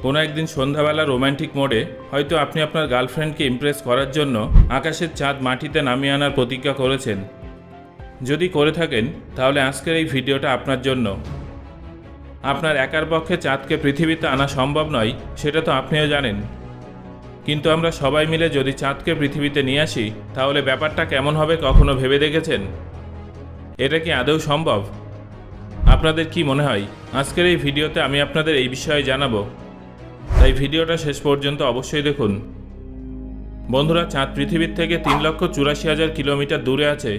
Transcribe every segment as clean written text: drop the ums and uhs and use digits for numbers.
কোনো একদিন সন্ধ্যাবেলা রোম্যান্টিক মোডে হয়তো আপনি আপনার গার্লফ্রেন্ডকে ইমপ্রেস করার জন্য আকাশের চাঁদ মাটিতে নামিয়ে আনার প্রতিজ্ঞা করেছেন। যদি করে থাকেন তাহলে আজকের এই ভিডিওটা আপনার জন্য। আপনার একার পক্ষে চাঁদকে পৃথিবীতে আনা সম্ভব নয়, সেটা তো আপনিও জানেন। কিন্তু আমরা সবাই মিলে যদি চাঁদকে পৃথিবীতে নিয়ে আসি তাহলে ব্যাপারটা কেমন হবে কখনো ভেবে দেখেছেন? এটা কি আদৌ সম্ভব? আপনাদের কি মনে হয়? আজকের এই ভিডিওতে আমি আপনাদের এই বিষয়ে জানাবো, তাই ভিডিওটা শেষ পর্যন্ত অবশ্যই দেখুন। বন্ধুরা, চাঁদ পৃথিবীর থেকে 3,84,000 কিলোমিটার দূরে আছে।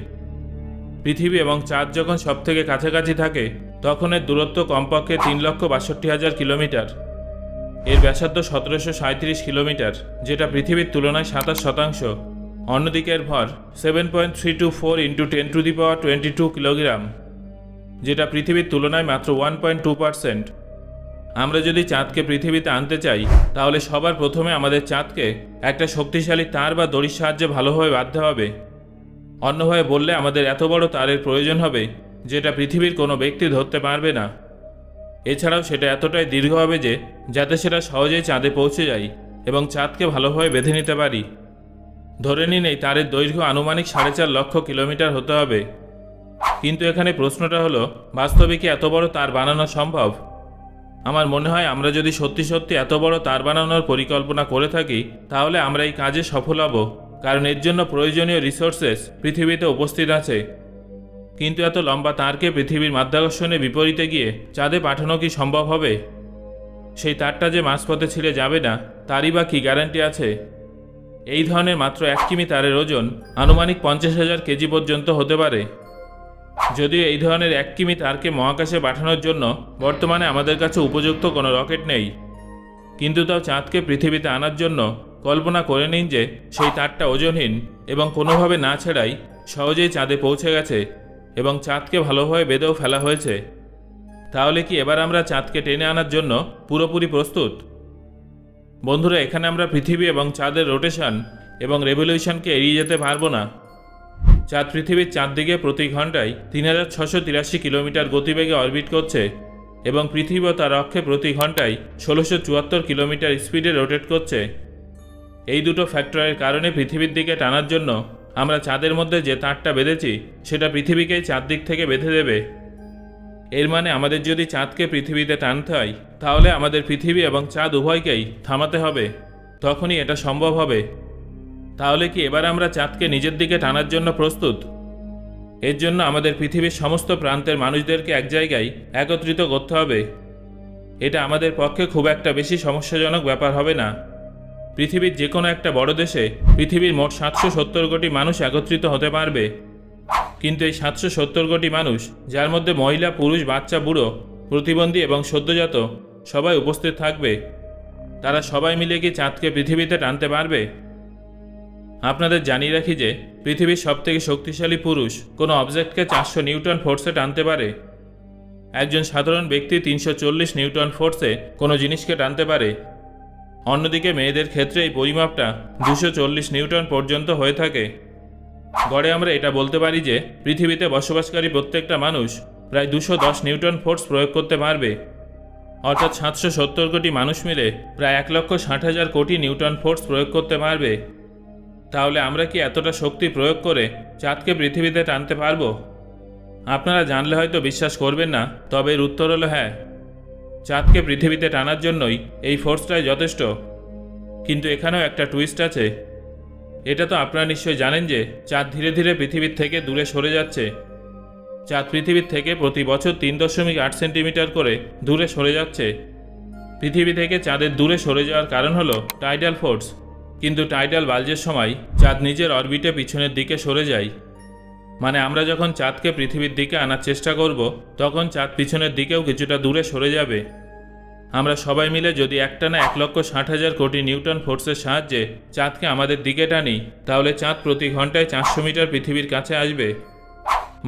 পৃথিবী এবং চাঁদ যখন সবথেকে কাছাকাছি থাকে তখন এর দূরত্ব কমপক্ষে 3,62,000 কিলোমিটার। এর ব্যাসার্ধ 1,737 কিলোমিটার, যেটা পৃথিবীর তুলনায় 27%। অন্যদিকে এর ভর 7.324 × 1022 কিলোগ্রাম, যেটা পৃথিবীর তুলনায় মাত্র 1.2%। আমরা যদি চাঁদকে পৃথিবীতে আনতে চাই তাহলে সবার প্রথমে আমাদের চাঁদকে একটা শক্তিশালী তার বা দড়ির সাহায্যে ভালোভাবে বাঁধতে হবে। অন্যভাবে বললে আমাদের এত বড় তারের প্রয়োজন হবে যেটা পৃথিবীর কোনো ব্যক্তি ধরতে পারবে না। এছাড়াও সেটা এতটাই দীর্ঘ হবে যে যাতে সেটা সহজেই চাঁদে পৌঁছে যায় এবং চাঁদকে ভালোভাবে বেঁধে নিতে পারি। ধরে নিন এই তারের দৈর্ঘ্য আনুমানিক 4.5 লক্ষ কিলোমিটার হতে হবে। কিন্তু এখানে প্রশ্নটা হলো, বাস্তবে কি এত বড় তার বানানো সম্ভব? আমার মনে হয় আমরা যদি সত্যি সত্যি এত বড় তার বানানোর পরিকল্পনা করে থাকি তাহলে আমরা এই কাজে সফল হব, কারণ এর জন্য প্রয়োজনীয় রিসোর্সেস পৃথিবীতে উপস্থিত আছে। কিন্তু এত লম্বা তারকে পৃথিবীর মাধ্যাকর্ষণের বিপরীতে গিয়ে চাঁদে পাঠানো কি সম্ভব হবে? সেই তারটা যে মাঝপথে ছিঁড়ে যাবে না তারই বা কী গ্যারান্টি আছে? এই ধরনের মাত্র 1 কিমি তারের ওজন আনুমানিক 50,000 কেজি পর্যন্ত হতে পারে। যদিও এই ধরনের 1 কিমি তারকে মহাকাশে পাঠানোর জন্য বর্তমানে আমাদের কাছে উপযুক্ত কোনো রকেট নেই, কিন্তু তাও চাঁদকে পৃথিবীতে আনার জন্য কল্পনা করে নিন যে সেই তারটা ওজনহীন এবং কোনোভাবে না ছেড়াই সহজেই চাঁদে পৌঁছে গেছে এবং চাঁদকে ভালোভাবে বেঁধেও ফেলা হয়েছে। তাহলে কি এবার আমরা চাঁদকে টেনে আনার জন্য পুরোপুরি প্রস্তুত? বন্ধুরা, এখানে আমরা পৃথিবী এবং চাঁদের রোটেশন এবং রেভলিউশনকে এড়িয়ে যেতে পারবো না। চাঁদ পৃথিবীর চারদিকে প্রতি ঘন্টায় 3,683 কিলোমিটার গতিবেগে অরবিট করছে এবং পৃথিবী ও তার অক্ষে প্রতি ঘন্টায় 1,674 কিলোমিটার স্পিডে রোটেট করছে। এই দুটো ফ্যাক্টরের কারণে পৃথিবীর দিকে টানার জন্য আমরা চাঁদের মধ্যে যে তারটা বেঁধেছি সেটা পৃথিবীকেই চারদিক থেকে বেঁধে দেবে। এর মানে আমাদের যদি চাঁদকে পৃথিবীতে টানতে হয় তাহলে আমাদের পৃথিবী এবং চাঁদ উভয়কেই থামাতে হবে, তখনই এটা সম্ভব হবে। তাহলে কি এবার আমরা চাঁদকে নিজের দিকে টানার জন্য প্রস্তুত? এর জন্য আমাদের পৃথিবীর সমস্ত প্রান্তের মানুষদেরকে এক জায়গায় একত্রিত করতে হবে। এটা আমাদের পক্ষে খুব একটা বেশি সমস্যাজনক ব্যাপার হবে না। পৃথিবীর যে কোনো একটা বড় দেশে পৃথিবীর মোট 770 কোটি মানুষ একত্রিত হতে পারবে। কিন্তু এই 770 কোটি মানুষ, যার মধ্যে মহিলা, পুরুষ, বাচ্চা, বুড়ো, প্রতিবন্ধী এবং সদ্যজাত সবাই উপস্থিত থাকবে, তারা সবাই মিলে কি চাঁদকে পৃথিবীতে টানতে পারবে? আপনাদের জানিয়ে রাখি যে পৃথিবীর সবথেকে শক্তিশালী পুরুষ কোনো অবজেক্টকে 400 নিউটন ফোর্সে টানতে পারে। একজন সাধারণ ব্যক্তি 340 নিউটন ফোর্সে কোনো জিনিসকে টানতে পারে। অন্যদিকে মেয়েদের ক্ষেত্রে এই পরিমাপটা 240 নিউটন পর্যন্ত হয়ে থাকে। গড়ে আমরা এটা বলতে পারি যে পৃথিবীতে বসবাসকারী প্রত্যেকটা মানুষ প্রায় 210 নিউটন ফোর্স প্রয়োগ করতে পারবে, অর্থাৎ 770 কোটি মানুষ মিলে প্রায় 1,60,000 কোটি নিউটন ফোর্স প্রয়োগ করতে পারবে। তাহলে আমরা কি এতটা শক্তি প্রয়োগ করে চাঁদকে পৃথিবীতে টানতে পারবো? আপনারা জানলে হয়তো বিশ্বাস করবেন না, তবে এর উত্তর হলো হ্যাঁ। চাঁদকে পৃথিবীতে টানার জন্যই এই ফোর্সটাই যথেষ্ট। কিন্তু এখানেও একটা টুইস্ট আছে। এটা তো আপনারা নিশ্চয়ই জানেন যে চাঁদ ধীরে ধীরে পৃথিবীর থেকে দূরে সরে যাচ্ছে। চাঁদ পৃথিবীর থেকে প্রতি বছর 3.8 সেন্টিমিটার করে দূরে সরে যাচ্ছে। পৃথিবী থেকে চাঁদের দূরে সরে যাওয়ার কারণ হলো টাইডাল ফোর্স। কিন্তু টাইডাল বাল্জের সময় চাঁদ নিজের অরবিটে পিছনের দিকে সরে যায়। মানে আমরা যখন চাঁদকে পৃথিবীর দিকে আনার চেষ্টা করব তখন চাঁদ পিছনের দিকেও কিছুটা দূরে সরে যাবে। আমরা সবাই মিলে যদি একটানা 1,60,000 কোটি নিউটন ফোর্সের সাহায্যে চাঁদকে আমাদের দিকে টানি তাহলে চাঁদ প্রতি ঘন্টায় 400 মিটার পৃথিবীর কাছে আসবে।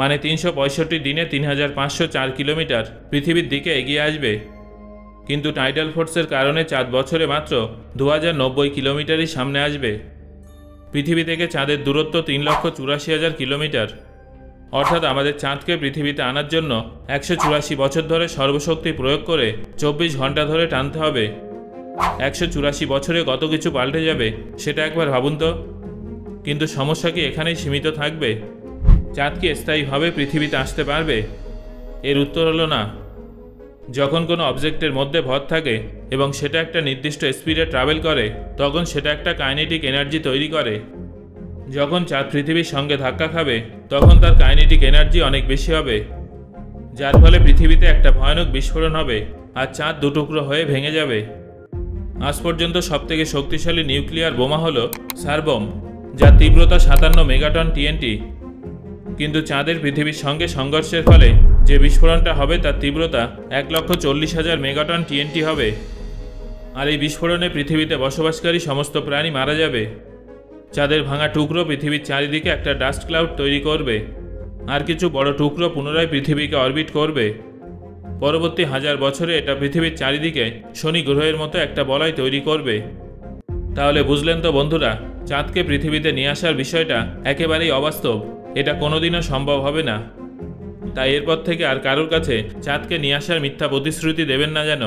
মানে 365 দিনে 3,504 কিলোমিটার পৃথিবীর দিকে এগিয়ে আসবে। কিন্তু টাইডাল ফোর্সের কারণে চাঁদ বছরে মাত্র 2,090 কিলোমিটারই সামনে আসবে। পৃথিবী থেকে চাঁদের দূরত্ব 3,84,000 কিলোমিটার, অর্থাৎ আমাদের চাঁদকে পৃথিবীতে আনার জন্য 184 বছর ধরে সর্বশক্তি প্রয়োগ করে 24 ঘন্টা ধরে টানতে হবে। 184 বছরে কত কিছু পাল্টে যাবে সেটা একবার ভাবুন তো। কিন্তু সমস্যা কি এখানেই সীমিত থাকবে? চাঁদ কি স্থায়ীভাবে পৃথিবীতে আসতে পারবে? এর উত্তর হলো না। যখন কোনো অবজেক্টের মধ্যে ভর থাকে এবং সেটা একটা নির্দিষ্ট স্পিডে ট্রাভেল করে, তখন সেটা একটা কাইনেটিক এনার্জি তৈরি করে। যখন চাঁদ পৃথিবীর সঙ্গে ধাক্কা খাবে, তখন তার কাইনেটিক এনার্জি অনেক বেশি হবে, যার ফলে পৃথিবীতে একটা ভয়ানক বিস্ফোরণ হবে আর চাঁদ দুটুকরো হয়ে ভেঙে যাবে। আজ পর্যন্ত সবথেকে শক্তিশালী নিউক্লিয়ার বোমা হলো সারবম, যার তীব্রতা 57 মেগাটন টিএনটি। কিন্তু চাঁদের পৃথিবীর সঙ্গে সংঘর্ষের ফলে যে বিস্ফোরণটা হবে তার তীব্রতা 1,40,000 মেগাটন টিএনটি হবে। আর এই বিস্ফোরণে পৃথিবীতে বসবাসকারী সমস্ত প্রাণী মারা যাবে। চাঁদের ভাঙা টুকরো পৃথিবীর চারিদিকে একটা ডাস্ট ক্লাউড তৈরি করবে, আর কিছু বড় টুকরো পুনরায় পৃথিবীকে অরবিট করবে। পরবর্তী 1000 বছরে এটা পৃথিবীর চারিদিকে শনি গ্রহের মতো একটা বলয় তৈরি করবে। তাহলে বুঝলেন তো বন্ধুরা, চাঁদকে পৃথিবীতে নিয়ে আসার বিষয়টা একেবারেই অবাস্তব। এটা কোনোদিনও সম্ভব হবে না। তাই এরপর থেকে আর কারোর কাছে চাঁদকে নিয়ে আসার মিথ্যা প্রতিশ্রুতি দেবেন না যেন।